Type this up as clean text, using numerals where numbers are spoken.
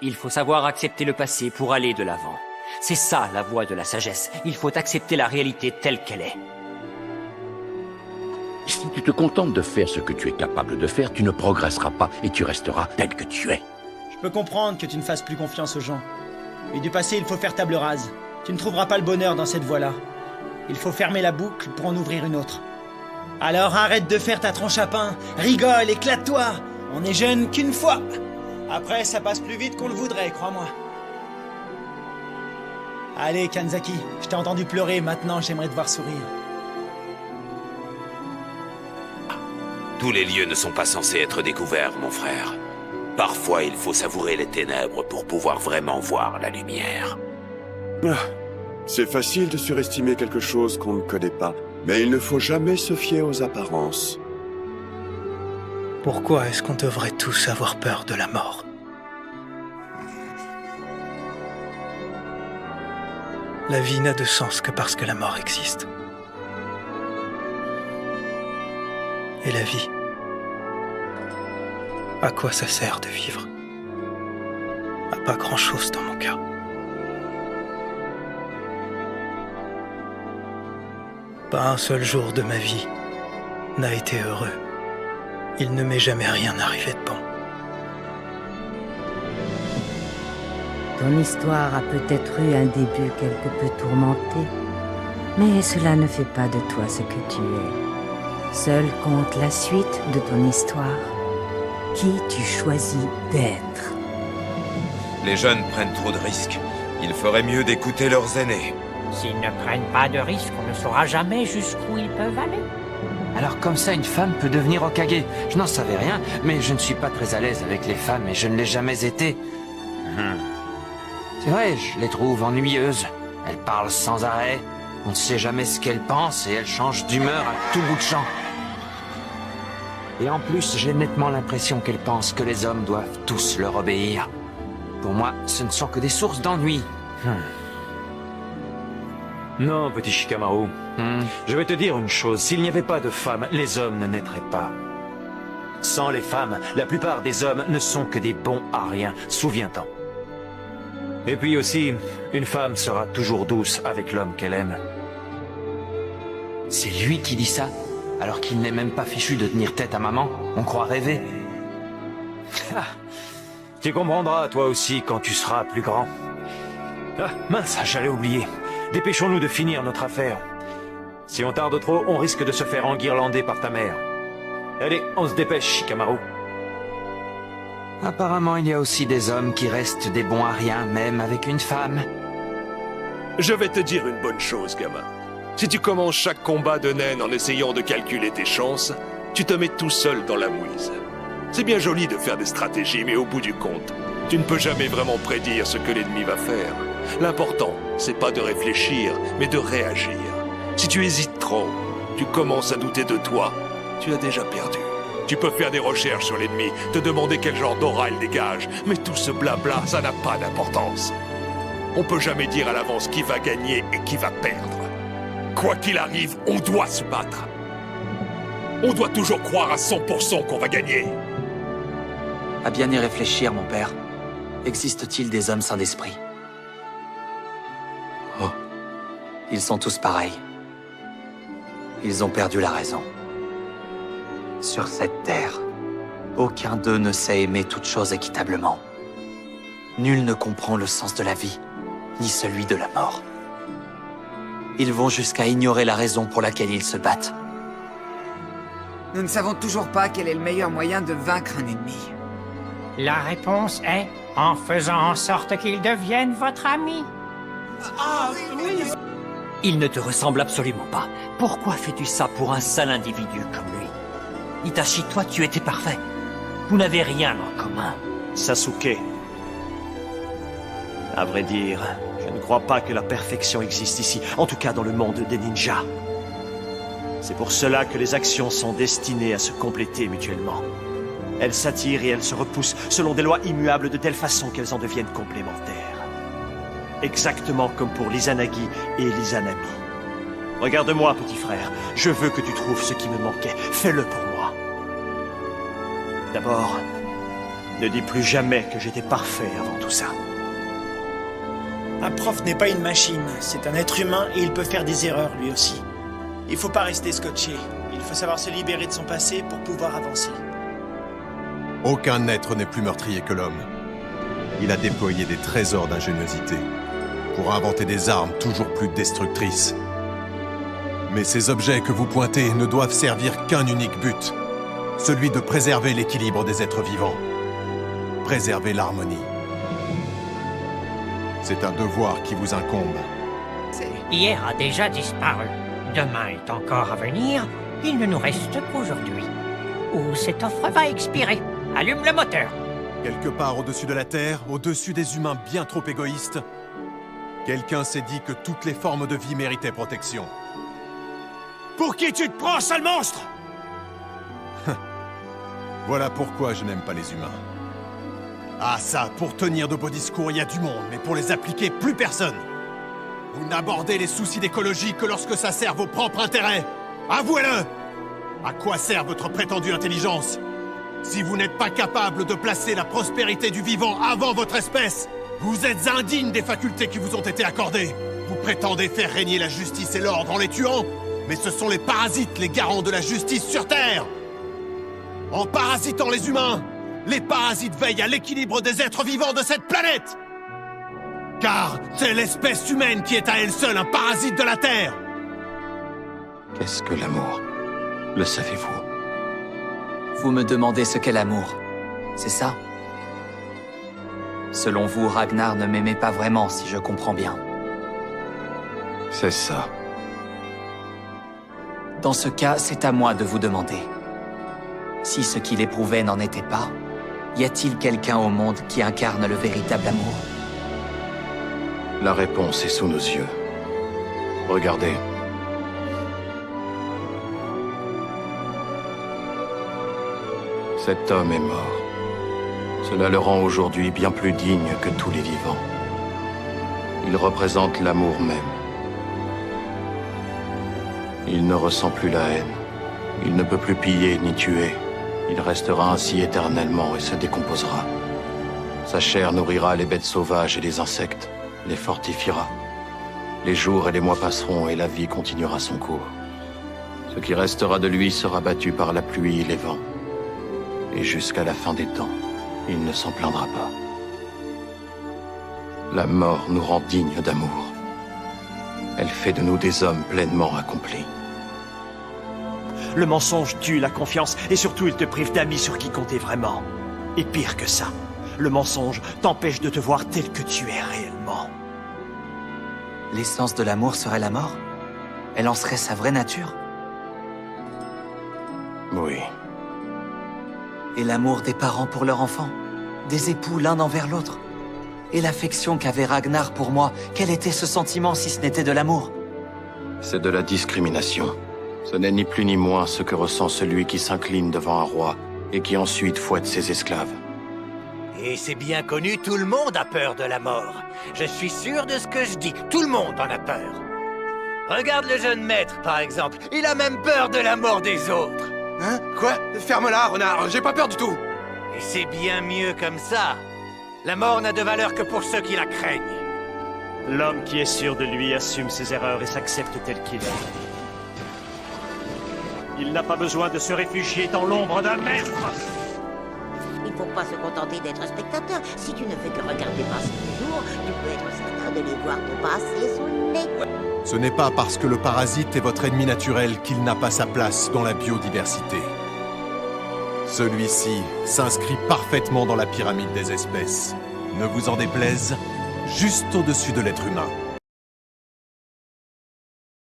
Il faut savoir accepter le passé pour aller de l'avant. C'est ça la voie de la sagesse. Il faut accepter la réalité telle qu'elle est. Si tu te contentes de faire ce que tu es capable de faire, tu ne progresseras pas et tu resteras tel que tu es. Je peux comprendre que tu ne fasses plus confiance aux gens. Mais du passé, il faut faire table rase. Tu ne trouveras pas le bonheur dans cette voie-là. Il faut fermer la boucle pour en ouvrir une autre. Alors arrête de faire ta tronche à pain. Rigole, éclate-toi. On est jeune qu'une fois. Après, ça passe plus vite qu'on le voudrait, crois-moi. Allez, Kanzaki, je t'ai entendu pleurer, maintenant j'aimerais te voir sourire. Tous les lieux ne sont pas censés être découverts, mon frère. Parfois, il faut savourer les ténèbres pour pouvoir vraiment voir la lumière. C'est facile de surestimer quelque chose qu'on ne connaît pas, mais il ne faut jamais se fier aux apparences. Pourquoi est-ce qu'on devrait tous avoir peur de la mort? La vie n'a de sens que parce que la mort existe. Et la vie, à quoi ça sert de vivre? À pas grand-chose dans mon cas. Pas un seul jour de ma vie n'a été heureux. Il ne m'est jamais rien arrivé de bon. Ton histoire a peut-être eu un début quelque peu tourmenté, mais cela ne fait pas de toi ce que tu es. Seul compte la suite de ton histoire. Qui tu choisis d'être. Les jeunes prennent trop de risques. Il ferait mieux d'écouter leurs aînés. S'ils ne prennent pas de risques, on ne saura jamais jusqu'où ils peuvent aller. Alors comme ça, une femme peut devenir Hokage. Je n'en savais rien, mais je ne suis pas très à l'aise avec les femmes et je ne l'ai jamais été. C'est vrai, je les trouve ennuyeuses. Elles parlent sans arrêt. On ne sait jamais ce qu'elles pensent et elles changent d'humeur à tout bout de champ. Et en plus, j'ai nettement l'impression qu'elles pensent que les hommes doivent tous leur obéir. Pour moi, ce ne sont que des sources d'ennui. Non, petit Shikamaru. Je vais te dire une chose, s'il n'y avait pas de femmes, les hommes ne naîtraient pas. Sans les femmes, la plupart des hommes ne sont que des bons à rien, souviens-t'en. Et puis aussi, une femme sera toujours douce avec l'homme qu'elle aime. C'est lui qui dit ça, alors qu'il n'est même pas fichu de tenir tête à maman. On croit rêver. Tu comprendras, toi aussi, quand tu seras plus grand. Ah, mince, j'allais oublier. Dépêchons-nous de finir notre affaire. Si on tarde trop, on risque de se faire enguirlander par ta mère. Allez, on se dépêche, Shikamaru. Apparemment, il y a aussi des hommes qui restent des bons à rien, même avec une femme. Je vais te dire une bonne chose, gamin. Si tu commences chaque combat de naine en essayant de calculer tes chances, tu te mets tout seul dans la mouise. C'est bien joli de faire des stratégies, mais au bout du compte, tu ne peux jamais vraiment prédire ce que l'ennemi va faire. L'important, c'est pas de réfléchir, mais de réagir. Si tu hésites trop, tu commences à douter de toi, tu as déjà perdu. Tu peux faire des recherches sur l'ennemi, te demander quel genre d'aura il dégage, mais tout ce blabla, ça n'a pas d'importance. On peut jamais dire à l'avance qui va gagner et qui va perdre. Quoi qu'il arrive, on doit se battre. On doit toujours croire à 100% qu'on va gagner. À bien y réfléchir, mon père. Existe-t-il des hommes sans d'esprit? Oh. Ils sont tous pareils. Ils ont perdu la raison. Sur cette terre, aucun d'eux ne sait aimer toute chose équitablement. Nul ne comprend le sens de la vie, ni celui de la mort. Ils vont jusqu'à ignorer la raison pour laquelle ils se battent. Nous ne savons toujours pas quel est le meilleur moyen de vaincre un ennemi. La réponse est en faisant en sorte qu'il devienne votre ami. Ah oui. Il ne te ressemble absolument pas. Pourquoi fais-tu ça pour un sale individu comme lui? Itachi, toi, tu étais parfait. Vous n'avez rien en commun. Sasuke. À vrai dire, je ne crois pas que la perfection existe ici, en tout cas dans le monde des ninjas. C'est pour cela que les actions sont destinées à se compléter mutuellement. Elles s'attirent et elles se repoussent selon des lois immuables de telle façon qu'elles en deviennent complémentaires. Exactement comme pour l'Izanagi et l'Izanami. Regarde-moi, petit frère. Je veux que tu trouves ce qui me manquait. Fais-le pour moi. D'abord, Ne dis plus jamais que j'étais parfait avant tout ça. Un prof n'est pas une machine, c'est un être humain et il peut faire des erreurs lui aussi. Il faut pas rester scotché, il faut savoir se libérer de son passé pour pouvoir avancer. Aucun être n'est plus meurtrier que l'homme. Il a déployé des trésors d'ingéniosité pour inventer des armes toujours plus destructrices. Mais ces objets que vous pointez ne doivent servir qu'un unique but, celui de préserver l'équilibre des êtres vivants, préserver l'harmonie. C'est un devoir qui vous incombe. Hier a déjà disparu. Demain est encore à venir. Il ne nous reste qu'aujourd'hui. Où cette offre va expirer. Allume le moteur. Quelque part au-dessus de la Terre, au-dessus des humains bien trop égoïstes, quelqu'un s'est dit que toutes les formes de vie méritaient protection. Pour qui tu te prends, sale monstre? Voilà pourquoi je n'aime pas les humains. Ah ça, pour tenir de beaux discours, il y a du monde, mais pour les appliquer, plus personne. Vous n'abordez les soucis d'écologie que lorsque ça sert vos propres intérêts. Avouez-le! À quoi sert votre prétendue intelligence? Si vous n'êtes pas capable de placer la prospérité du vivant avant votre espèce, vous êtes indigne des facultés qui vous ont été accordées. Vous prétendez faire régner la justice et l'ordre en les tuant, mais ce sont les parasites les garants de la justice sur Terre. En parasitant les humains, les parasites veillent à l'équilibre des êtres vivants de cette planète. Car c'est l'espèce humaine qui est à elle seule un parasite de la Terre. Qu'est-ce que l'amour? Le savez-vous? Vous me demandez ce qu'est l'amour, c'est ça? Selon vous, Ragnar ne m'aimait pas vraiment, si je comprends bien. C'est ça. Dans ce cas, c'est à moi de vous demander. Si ce qu'il éprouvait n'en était pas, y a-t-il quelqu'un au monde qui incarne le véritable amour? La réponse est sous nos yeux. Regardez. Cet homme est mort. Cela le rend aujourd'hui bien plus digne que tous les vivants. Il représente l'amour même. Il ne ressent plus la haine. Il ne peut plus piller ni tuer. Il restera ainsi éternellement et se décomposera. Sa chair nourrira les bêtes sauvages et les insectes, les fortifiera. Les jours et les mois passeront et la vie continuera son cours. Ce qui restera de lui sera battu par la pluie et les vents. Et jusqu'à la fin des temps, il ne s'en plaindra pas. La mort nous rend dignes d'amour. Elle fait de nous des hommes pleinement accomplis. Le mensonge tue la confiance et surtout il te prive d'amis sur qui compter vraiment. Et pire que ça, le mensonge t'empêche de te voir tel que tu es réellement. L'essence de l'amour serait la mort? Elle en serait sa vraie nature? Oui. Et l'amour des parents pour leur enfant? Des époux l'un envers l'autre? Et l'affection qu'avait Ragnar pour moi, quel était ce sentiment si ce n'était de l'amour? C'est de la discrimination. Ce n'est ni plus ni moins ce que ressent celui qui s'incline devant un roi et qui ensuite fouette ses esclaves. Et c'est bien connu, tout le monde a peur de la mort. Je suis sûr de ce que je dis, tout le monde en a peur. Regarde le jeune maître, par exemple, il a même peur de la mort des autres. Hein? Quoi? Ferme-la, renard, j'ai pas peur du tout. Et c'est bien mieux comme ça. La mort n'a de valeur que pour ceux qui la craignent. L'homme qui est sûr de lui assume ses erreurs et s'accepte tel qu'il est. Il n'a pas besoin de se réfugier dans l'ombre d'un maître. Il ne faut pas se contenter d'être spectateur. Si tu ne fais que regarder passer les jours, tu peux être certain de les voir te passer sous le nez. Ce n'est pas parce que le parasite est votre ennemi naturel qu'il n'a pas sa place dans la biodiversité. Celui-ci s'inscrit parfaitement dans la pyramide des espèces. Ne vous en déplaise, juste au-dessus de l'être humain.